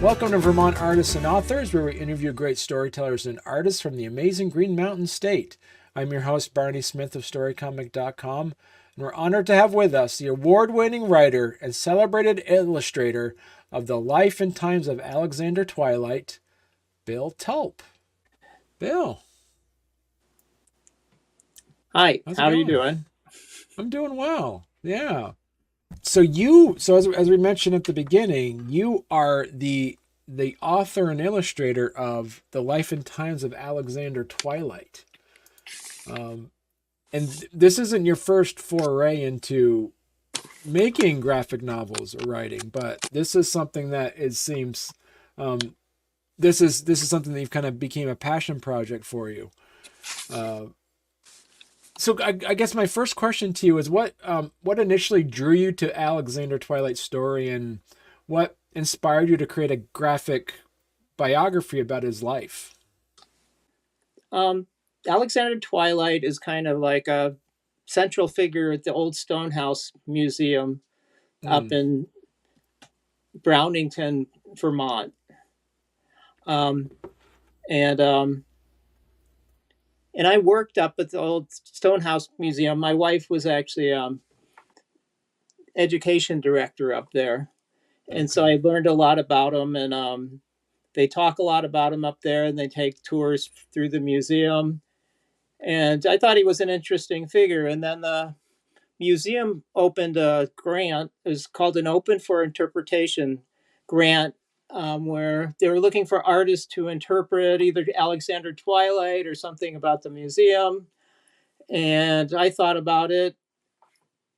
Welcome to Vermont Artists and Authors, where we interview great storytellers and artists from the amazing Green Mountain State. I'm your host, Barney Smith of Storycomic.com, and we're honored to have with us the award-winning writer and celebrated illustrator of the life and times of Alexander Twilight, Bill Tulp. Bill. Hi, how are you doing? I'm doing well. Yeah. So as we mentioned at the beginning, you are the author and illustrator of The Life and Times of Alexander Twilight. And this isn't your first foray into making graphic novels or writing, but this is something that seems this is something that you've kind of became a passion project for you. So I guess my first question to you is what initially drew you to Alexander Twilight's story, and what inspired you to create a graphic biography about his life? Alexander Twilight is kind of like a central figure at the Old Stonehouse Museum up in Brownington, Vermont. And I worked up at the Old Stonehouse Museum. My wife was actually education director up there. And so I learned a lot about him, and they talk a lot about him up there, and they take tours through the museum. And I thought he was an interesting figure. And then the museum opened a grant. It was called an Open for Interpretation grant, where they were looking for artists to interpret either Alexander Twilight or something about the museum. And I thought about it,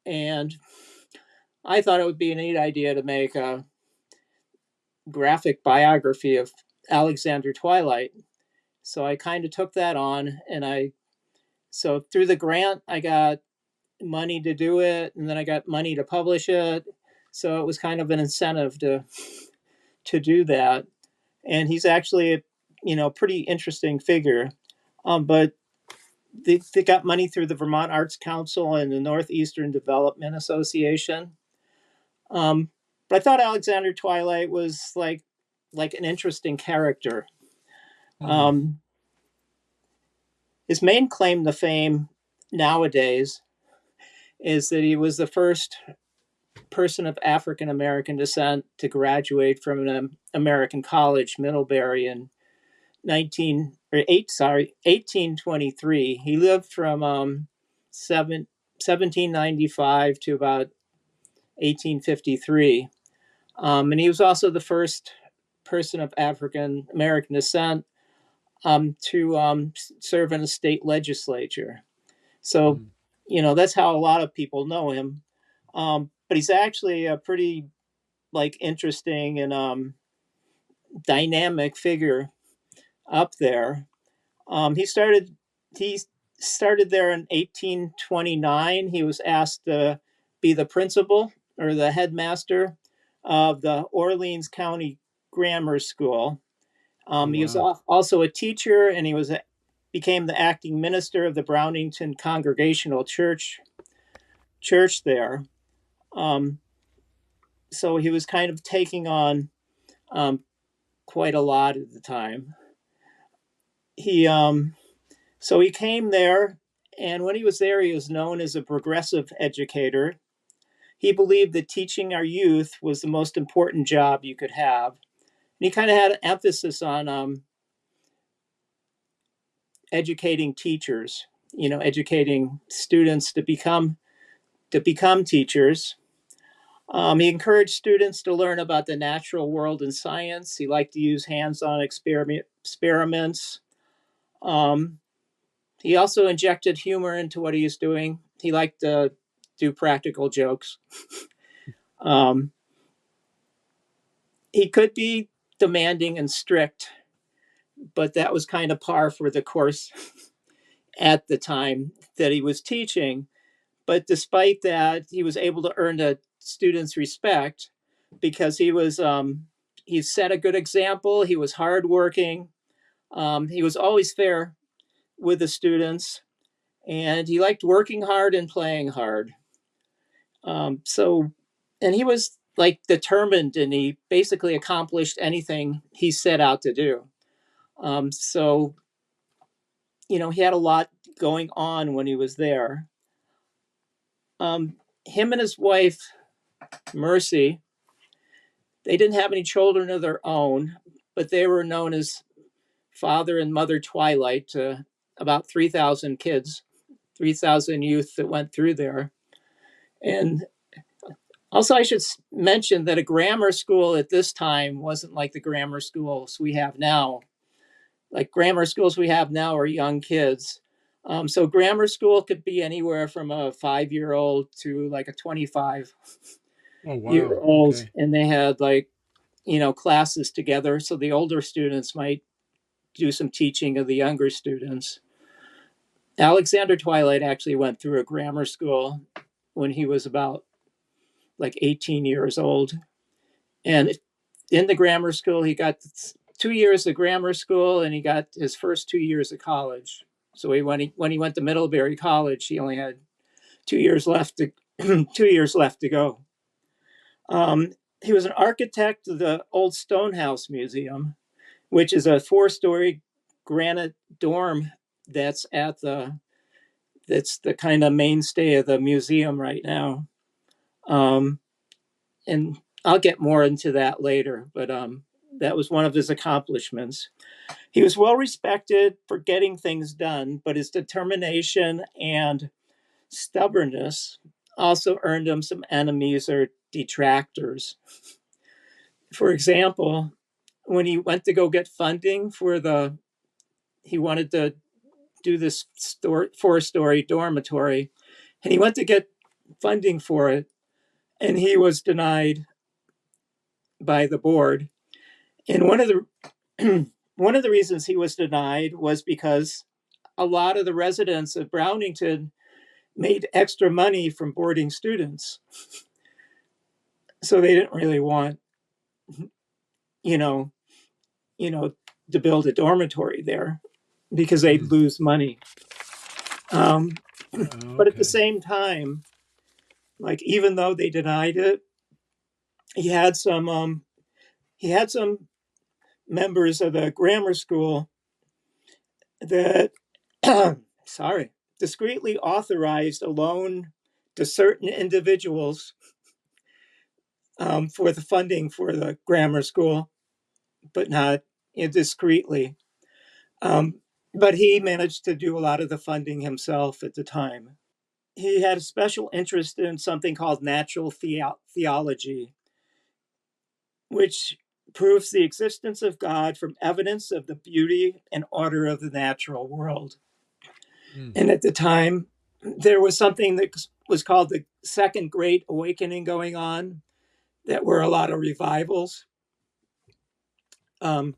and I thought it would be a neat idea to make a graphic biography of Alexander Twilight. So I kind of took that on, and so through the grant, I got money to do it, and then I got money to publish it. So it was kind of an incentive to do that. And he's actually a pretty interesting figure. But they got money through the Vermont Arts Council and the Northeastern Development Association. But I thought Alexander Twilight was like an interesting character. His main claim to fame nowadays is that he was the first person of African American descent to graduate from an American college, Middlebury, in 1823. He lived from 1795 to about 1853. And he was also the first person of African American descent to serve in a state legislature. So, that's how a lot of people know him. But he's actually a pretty interesting and dynamic figure up there. He started there in 1829. He was asked to be the principal or the headmaster of the Orleans County Grammar School. He was also a teacher, and he became the acting minister of the Brownington Congregational Church there. So he was kind of taking on quite a lot at the time. So he came there, and when he was there, he was known as a progressive educator. He believed that teaching our youth was the most important job you could have. And he kind of had an emphasis on educating teachers, educating students to become teachers. He encouraged students to learn about the natural world and science. He liked to use hands-on experiments. He also injected humor into what he was doing. He liked to do practical jokes. He could be demanding and strict, but that was kind of par for the course at the time that he was teaching. But despite that, he was able to earn the students' respect because he set a good example. He was hardworking. He was always fair with the students, and he liked working hard and playing hard. And he was like determined, and he basically accomplished anything he set out to do. So, he had a lot going on when he was there. Him and his wife, Mercy, they didn't have any children of their own, but they were known as Father and Mother Twilight to about 3,000 kids, 3,000 youth that went through there. And also, I should mention that a grammar school at this time wasn't like the grammar schools we have now. Like grammar schools we have now are young kids. So grammar school could be anywhere from a 5-year-old to like a 25 Oh year wow. old. Okay. And they had like, classes together. So the older students might do some teaching of the younger students. Alexander Twilight actually went through a grammar school when he was about like 18 years old. And in the grammar school, he got 2 years of grammar school and he got his first 2 years of college. So when he went to Middlebury College, he only had 2 years left to 2 years left to go. He was an architect of the Old Stonehouse Museum, which is a 4-story granite dorm that's the kind of mainstay of the museum right now. And I'll get more into that later, but that was one of his accomplishments. He was well respected for getting things done, but his determination and stubbornness also earned him some enemies or detractors. For example, when he went to go get funding he wanted to do this 4-story dormitory, and he went to get funding for it, and he was denied by the board. And one of the one of the reasons he was denied was because a lot of the residents of Brownington made extra money from boarding students. So they didn't really want, you know, to build a dormitory there because they'd lose money. But at the Okay. same time, like even though they denied it, he had some members of the grammar school that sorry, discreetly authorized a loan to certain individuals for the funding for the grammar school, but not discreetly. But he managed to do a lot of the funding himself at the time. He had a special interest in something called natural theology, which proves the existence of God from evidence of the beauty and order of the natural world. Mm. And at the time, there was something that was called the Second Great Awakening going on. That were a lot of revivals that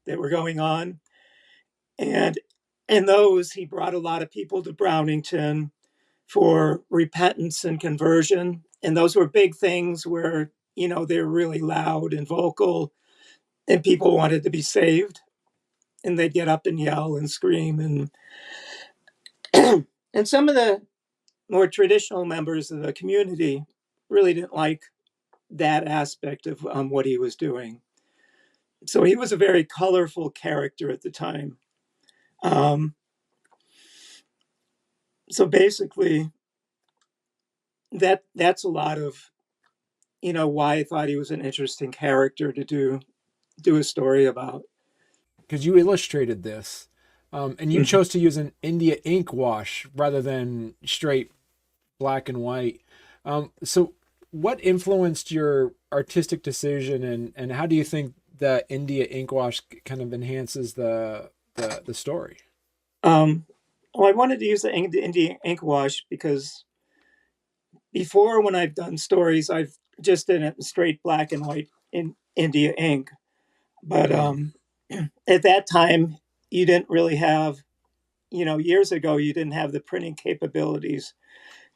were going on. And in those, he brought a lot of people to Brownington for repentance and conversion. And those were big things where, they were really loud and vocal and people wanted to be saved. And they'd get up and yell and scream. And some of the more traditional members of the community really didn't like that aspect of what he was doing. So he was a very colorful character at the time. Um, so basically, that's a lot of why I thought he was an interesting character to do a story about. Because you illustrated this, and you Mhm. chose to use an India ink wash rather than straight black and white. So, what influenced your artistic decision, and how do you think the India ink wash kind of enhances the story? Um, well, I wanted to use the Indian ink wash because before, when I've done stories, I've just done it in straight black and white in India ink. But Mm. at that time, you didn't really have, years ago, you didn't have the printing capabilities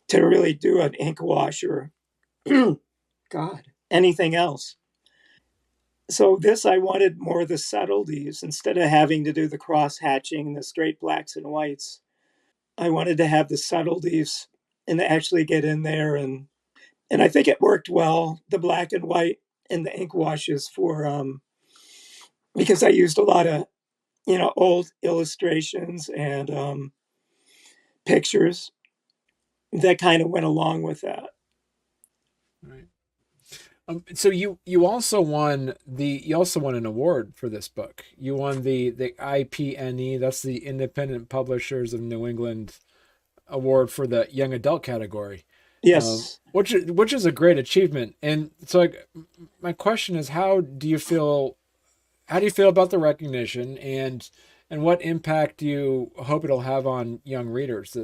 to really do an ink wash or, God, anything else. So this, I wanted more of the subtleties instead of having to do the cross hatching, the straight blacks and whites. I wanted to have the subtleties and to actually get in there And I think it worked well, the black and white and the ink washes because I used a lot of, old illustrations and pictures that kind of went along with that. Right. So you also won an award for this book. You won the IPNE, that's the Independent Publishers of New England award for the young adult category, Yes. which is a great achievement. And so, like, my question is, how do you feel about the recognition, and what impact do you hope it'll have on young readers?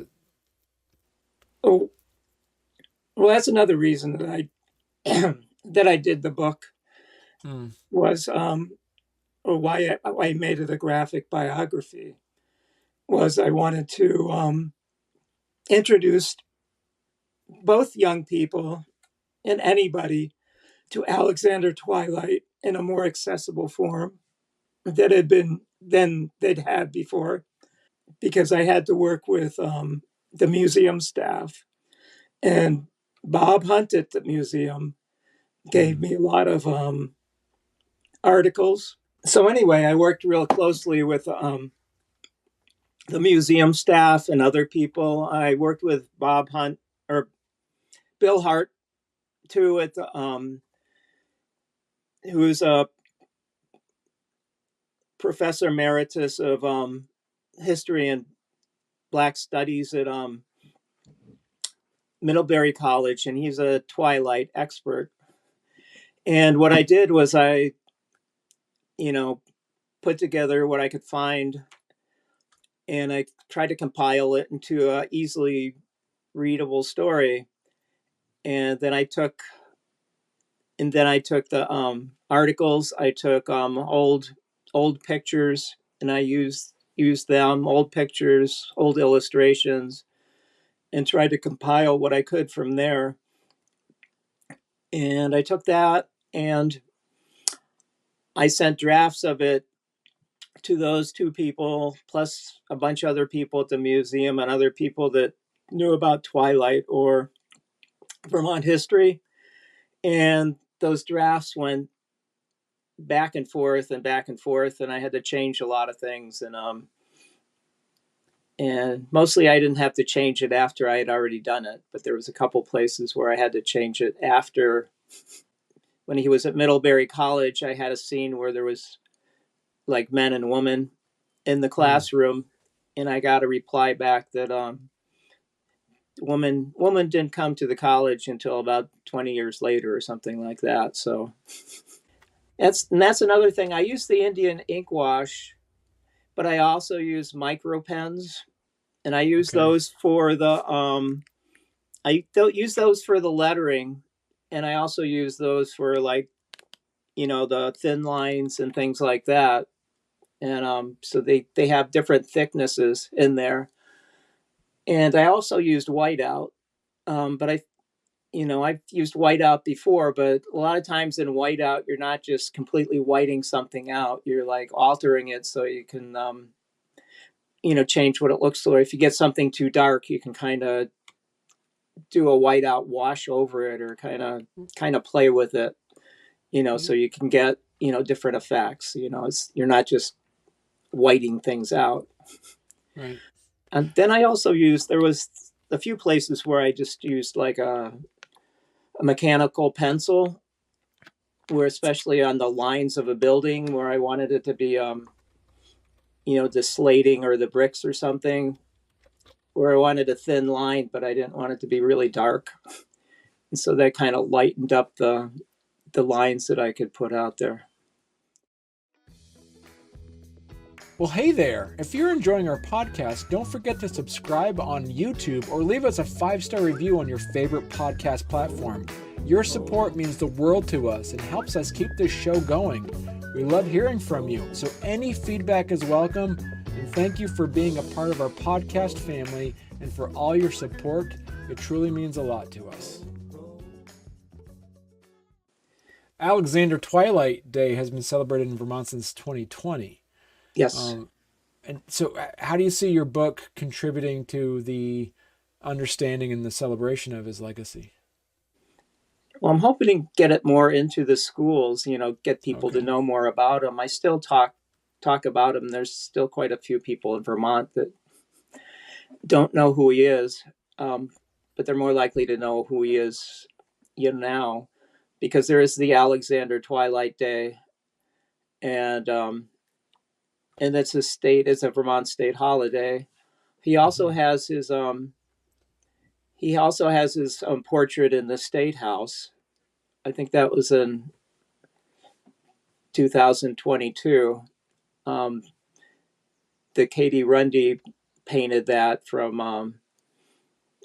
Oh, well, that's another reason that I that I did the book Hmm. was, or why I made it a graphic biography, was I wanted to introduce both young people and anybody to Alexander Twilight in a more accessible form than they'd had before, because I had to work with the museum staff, and Bob Hunt at the museum gave me a lot of articles. So anyway, I worked real closely with the museum staff and other people. I worked with Bob Hunt or Bill Hart too, at the who's a professor emeritus of history and Black studies at Middlebury College, and he's a Twilight expert. And what I did was I, put together what I could find, and I tried to compile it into a easily readable story. And then I took the articles. I took old pictures, and I used them, old pictures, old illustrations, and tried to compile what I could from there. And I took that and I sent drafts of it to those two people, plus a bunch of other people at the museum and other people that knew about Twilight or Vermont history. And those drafts went back and forth and back and forth, and I had to change a lot of things. And mostly I didn't have to change it after I had already done it, but there was a couple places where I had to change it after. When he was at Middlebury College, I had a scene where there was like men and women in the classroom, and I got a reply back that woman didn't come to the college until about 20 years later or something like that. So that's another thing. I use the Indian ink wash, but I also use micro pens, and I use those for the I don't use those for the lettering, and I also use those for, like, the thin lines and things like that. And so they have different thicknesses in there. And I also used whiteout, but I've used whiteout before, but a lot of times in whiteout, you're not just completely whiting something out. You're like altering it so you can, change what it looks like. If you get something too dark, you can kind of do a whiteout wash over it, or kind of play with it, so you can get, different effects. You're not just whiting things out. Right. And then I also there was a few places where I just used like a mechanical pencil, where especially on the lines of a building where I wanted it to be, the slating or the bricks or something, where I wanted a thin line, but I didn't want it to be really dark. And so that kind of lightened up the lines that I could put out there. Well, hey there. If you're enjoying our podcast, don't forget to subscribe on YouTube or leave us a 5-star review on your favorite podcast platform. Your support means the world to us and helps us keep this show going. We love hearing from you, so any feedback is welcome. And thank you for being a part of our podcast family and for all your support. It truly means a lot to us. Alexander Twilight Day has been celebrated in Vermont since 2020. Yes. And so how do you see your book contributing to the understanding and the celebration of his legacy? Well, I'm hoping to get it more into the schools, get people to Okay. know more about him. I still talk about him. There's still quite a few people in Vermont that don't know who he is, um, but they're more likely to know who he is, now, because there is the Alexander Twilight Day, and it's a Vermont state holiday. He also Mhm. has his portrait in the State House. I think that was in 2022. Um, the Katie Rundy painted that from.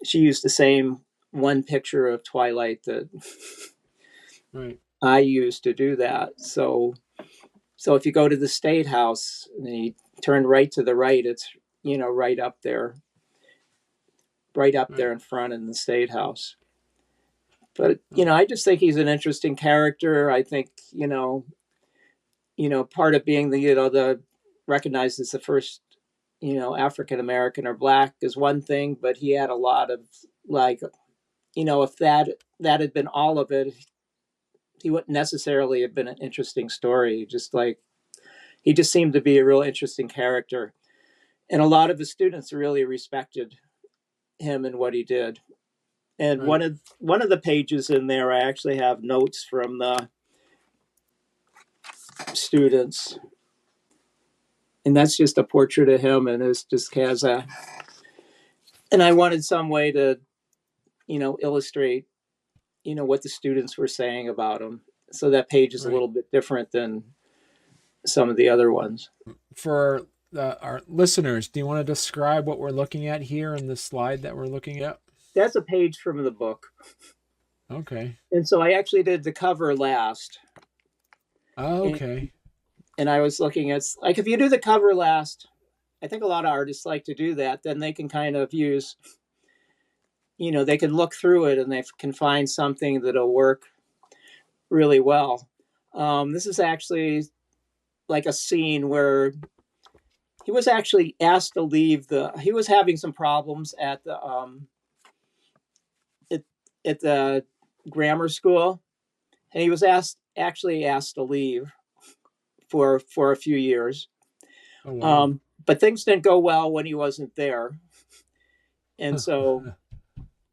She used the same one picture of Twilight that Right. I used to do that. So if you go to the State House and you turn right to the right, it's right up there Right. in front in the State House. But Oh, I just think he's an interesting character. I think part of being the recognized as the first African American or black is one thing, but he had a lot of, like, if that had been all of it, he wouldn't necessarily have been an interesting story. Just like he just seemed to be a real interesting character, and a lot of the students really respected him and what he did. And right. one of the pages in there, I actually have notes from the students, and that's just a portrait of him, and it just has a. And I wanted some way to, illustrate, what the students were saying about him. So that page is a Right. little bit different than some of the other ones. For our listeners, do you want to describe what we're looking at here in the slide that we're looking at? That's a page from the book. Okay. And so I actually did the cover last. Oh, And, okay. and I was looking at, like, if you do the cover last, I think a lot of artists like to do that. Then they can kind of use, they can look through it and they can find something that'll work really well. This is actually like a scene where he was actually asked to leave he was having some problems at, at the grammar school, and he was actually asked to leave for a few years. Oh, wow. But things didn't go well when he wasn't there, and so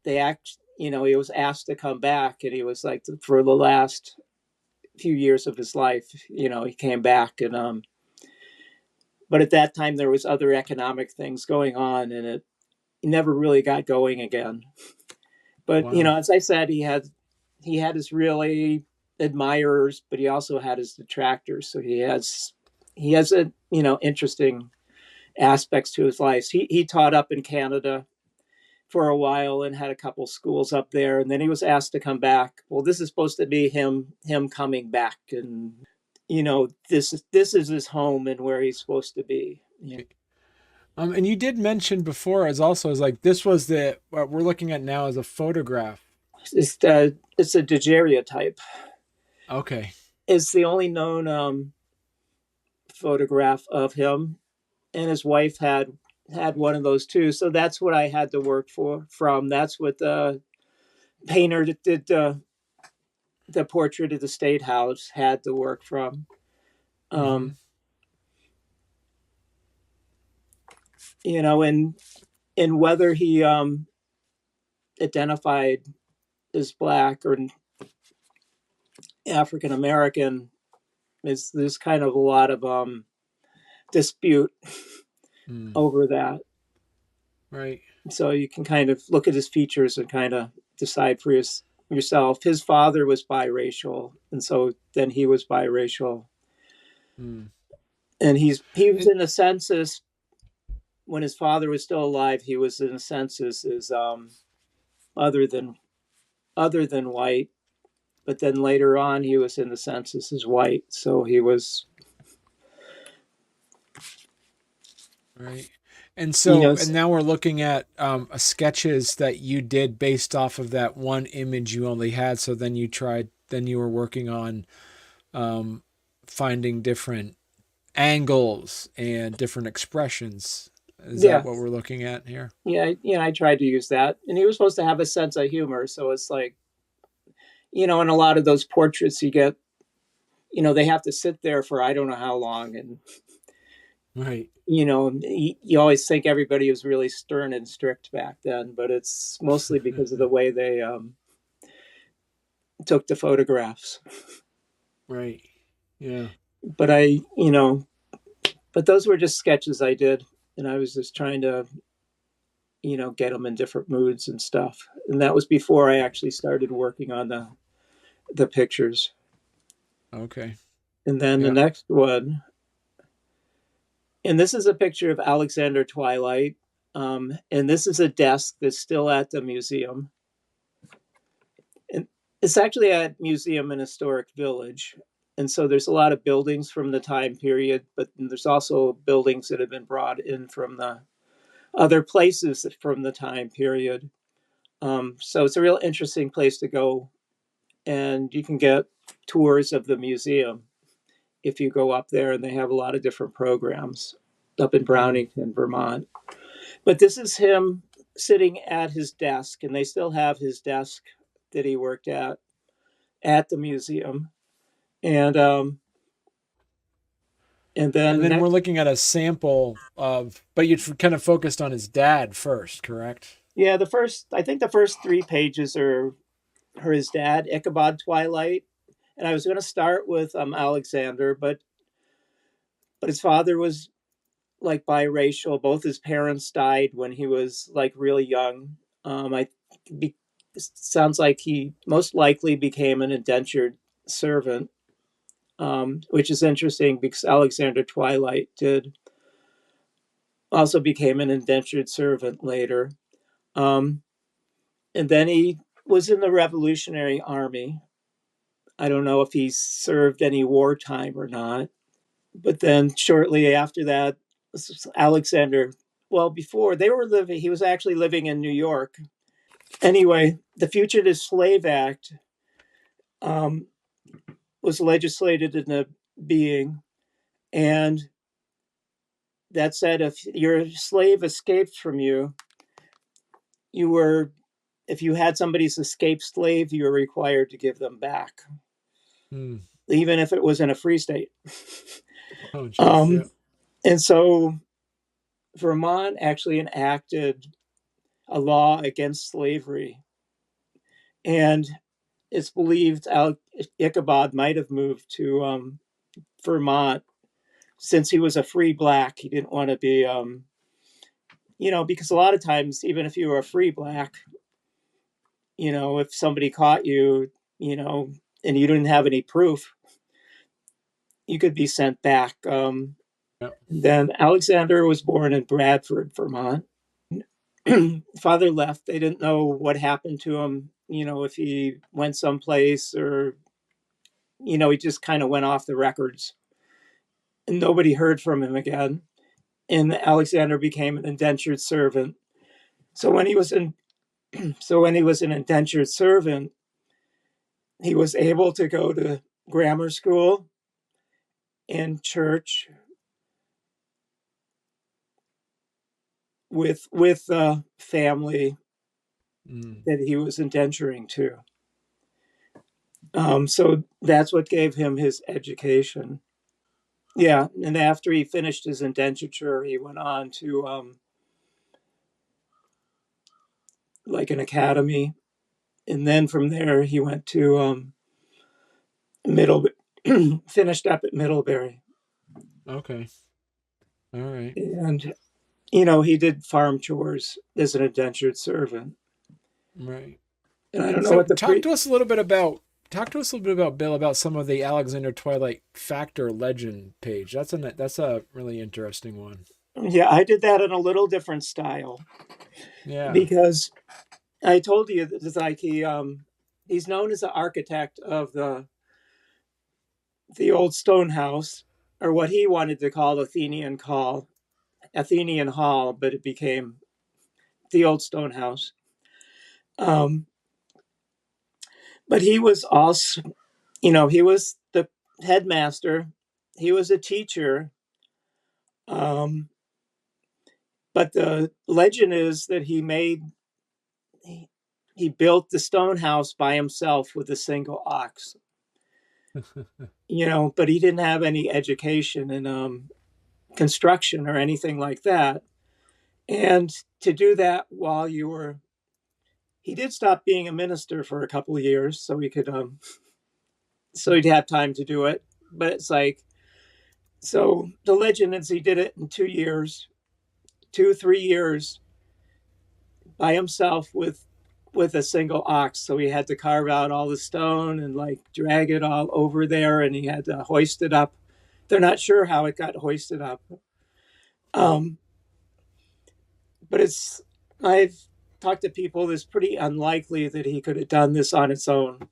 he was asked to come back, and he was like, for the last few years of his life, he came back, and but at that time there was other economic things going on, and it never really got going again. But Wow. as I said, he had his really admirers, but he also had his detractors. So he has a interesting aspects to his life. He taught up in Canada for a while and had a couple schools up there, and then he was asked to come back. Well, this is supposed to be him coming back, and this is his home and where he's supposed to be. And you did mention before as also as like this was the what we're looking at now as a photograph. It's a daguerreotype. Okay. It's the only known photograph of him, and his wife had one of those too. So that's what I had to work from. That's what the painter that did the portrait of the State House had to work from. Mm-hmm. Um, and whether he identified as black or African American is there's kind of a lot of dispute Mm. over that. Right. So you can kind of look at his features and kind of decide for yourself. His father was biracial, and so then he was biracial. Mm. And he was And, in the census when his father was still alive. He was in the census as other than white, but then later on he was in the census as white. So he was, right. And you so know, and now we're looking at sketches that you did based off of that one image you only had. So then you were working on um, finding different angles and different expressions. Is that yeah, what we're looking at here? yeah, I tried to use that, and he was supposed to have a sense of humor. So it's like, you know, in a lot of those portraits you get, you know, they have to sit there for I don't know how long. And, Right. you know, you always think everybody was really stern and strict back then, but it's mostly because of the way they took the photographs. Right. Yeah. But you know, but those were just sketches I did. And I was just trying to, you know, get them in different moods and stuff. And that was before I actually started working on the pictures. Okay. And then the Yeah. next one, and this is a picture of Alexander Twilight. And this is a desk that's still at the museum. And it's actually at Museum and Historic Village. And so there's a lot of buildings from the time period, but there's also buildings that have been brought in from the other places from the time period. So it's a real interesting place to go. And you can get tours of the museum if you go up there, and they have a lot of different programs up in Mm. Brownington, Vermont. But this is him sitting at his desk, and they still have his desk that he worked at the museum. And and And then then we're next, looking at a sample of, but you kind of focused on his dad first, correct? yeah, I think the first 3 pages are his dad, Ichabod Twilight. And I was going to start with Alexander, but his father was like biracial. Both his parents died when he was like really young. I be, sounds like he most likely became an indentured servant, which is interesting because Alexander Twilight did also became an indentured servant later. Um, and then he was in the Revolutionary Army. I don't know if he served any wartime or not. But then shortly after that, Alexander, well, before they were living, he was actually living in New York. Anyway, the Fugitive Slave Act um, was legislated into being, and that said if your slave escaped from you, you were, if you had somebody's escaped slave, you were required to give them back, Mm. even if it was in a free state. Oh, geez. Yeah. um, and so Vermont actually enacted a law against slavery. And it's believed Ichabod might have moved to Vermont since he was a free black. He didn't want to be, you know, because a lot of times, even if you were a free black, you know, if somebody caught you, you know, and you didn't have any proof, you could be sent back. Yeah. Then Alexander was born in Bradford, Vermont. Father left. They didn't know what happened to him, you know, if he went someplace or, you know, he just kind of went off the records and nobody heard from him again. And Alexander became an indentured servant. So when he was in, so when he was an indentured servant, he was able to go to grammar school and church with the family Mm. that he was indenturing to. So that's what gave him his education. Yeah, and after he finished his indenture, he went on to like an academy, and then from there he went to Middle, finished up at Middlebury, Okay. All right. and you know he did farm chores as an indentured servant. Right. And I don't know So what the talk to us a little bit about Bill about some of the Alexander Twilight factor legend page. That's a really interesting one. yeah, I did that in a little different style Yeah. because I told you that it's like he's known as the architect of the old stone house, or what he wanted to call Athenian Hall, but it became the old stone house. Um, but he was also, you know, he was the headmaster, he was a teacher. Um, but the legend is that he made he built the stone house by himself with a single ox. But he didn't have any education in construction or anything like that. And to do that while he did stop being a minister for a couple of years, so he could, so he'd have time to do it. But it's like, so the legend is he did it in 2 years, 3 years by himself with a single ox. So he had to carve out all the stone and like drag it all over there, and he had to hoist it up. They're not sure how it got hoisted up. But I've talked to people, it's pretty unlikely that he could have done this on its own.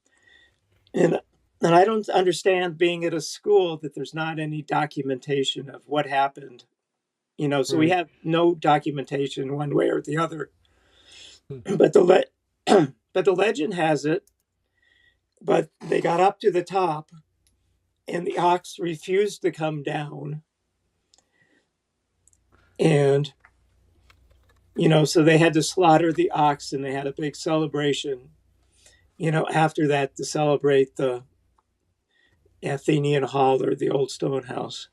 And I don't understand, being at a school, that there's not any documentation of what happened. So we have no documentation one way or the other. But the legend has it, but they got up to the top and the ox refused to come down. And, so they had to slaughter the ox, and they had a big celebration, after that, to celebrate the Athenian Hall, or the old stone house.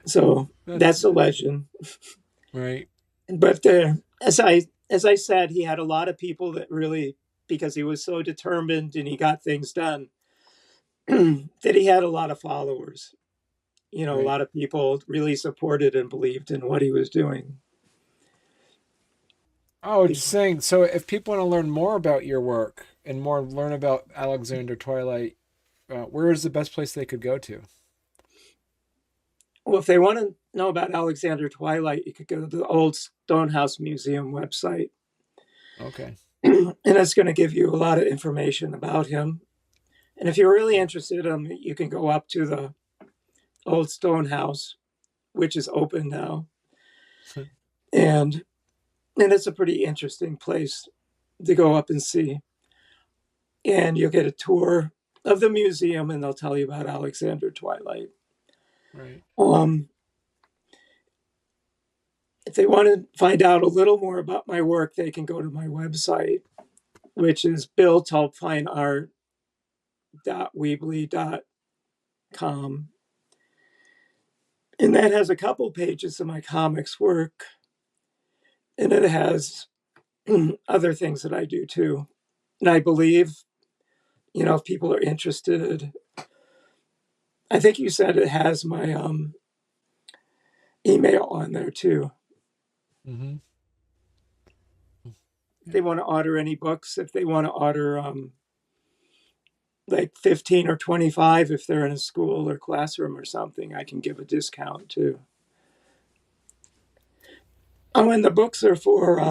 So that's a legend. Right. But as I said, he had a lot of people that really, because he was so determined and he got things done, that he had a lot of followers. A lot of people really supported and believed in what he was doing. Oh, just saying. So if people want to learn more about your work and learn about Alexander Twilight, where is the best place they could go to? Well, if they want to know about Alexander Twilight, you could go to the Old Stonehouse Museum website. Okay. And it's going to give you a lot of information about him. And if you're really interested in him, you can go up to the Old Stonehouse, which is open now. And it's a pretty interesting place to go up and see. And you'll get a tour of the museum, and they'll tell you about Alexander Twilight. Right. If they want to find out a little more about my work, they can go to my website, which is billtulpfineart.weebly.com. And that has a couple pages of my comics work. And it has other things that I do too. And I believe, if people are interested, I think you said it has my email on there too. Mm-hmm. If they want to order any books, if they want to order like 15 or 25, if they're in a school or classroom or something, I can give a discount too. Oh, and the books are for,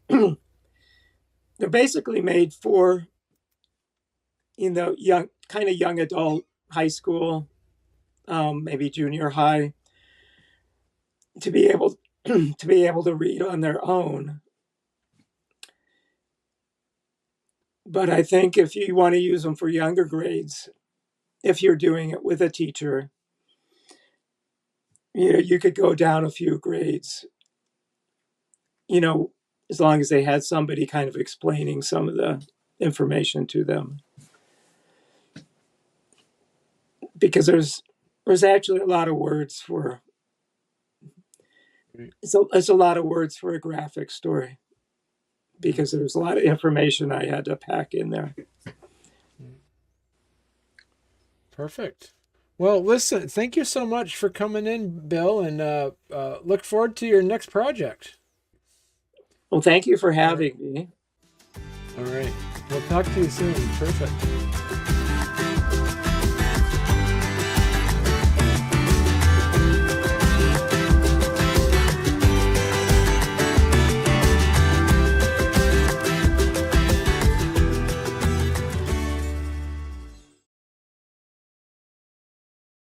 they're basically made for, young adult, high school, maybe junior high, to be able to read on their own. But I think if you want to use them for younger grades, if you're doing it with a teacher, you could go down a few grades, as long as they had somebody kind of explaining some of the information to them. Because there's actually a lot of words for, it's a lot of words for a graphic story, because there's a lot of information I had to pack in there. Perfect. Well, listen, thank you so much for coming in, Bill, and look forward to your next project. Well, thank you for having me. All right. We'll talk to you soon. Perfect.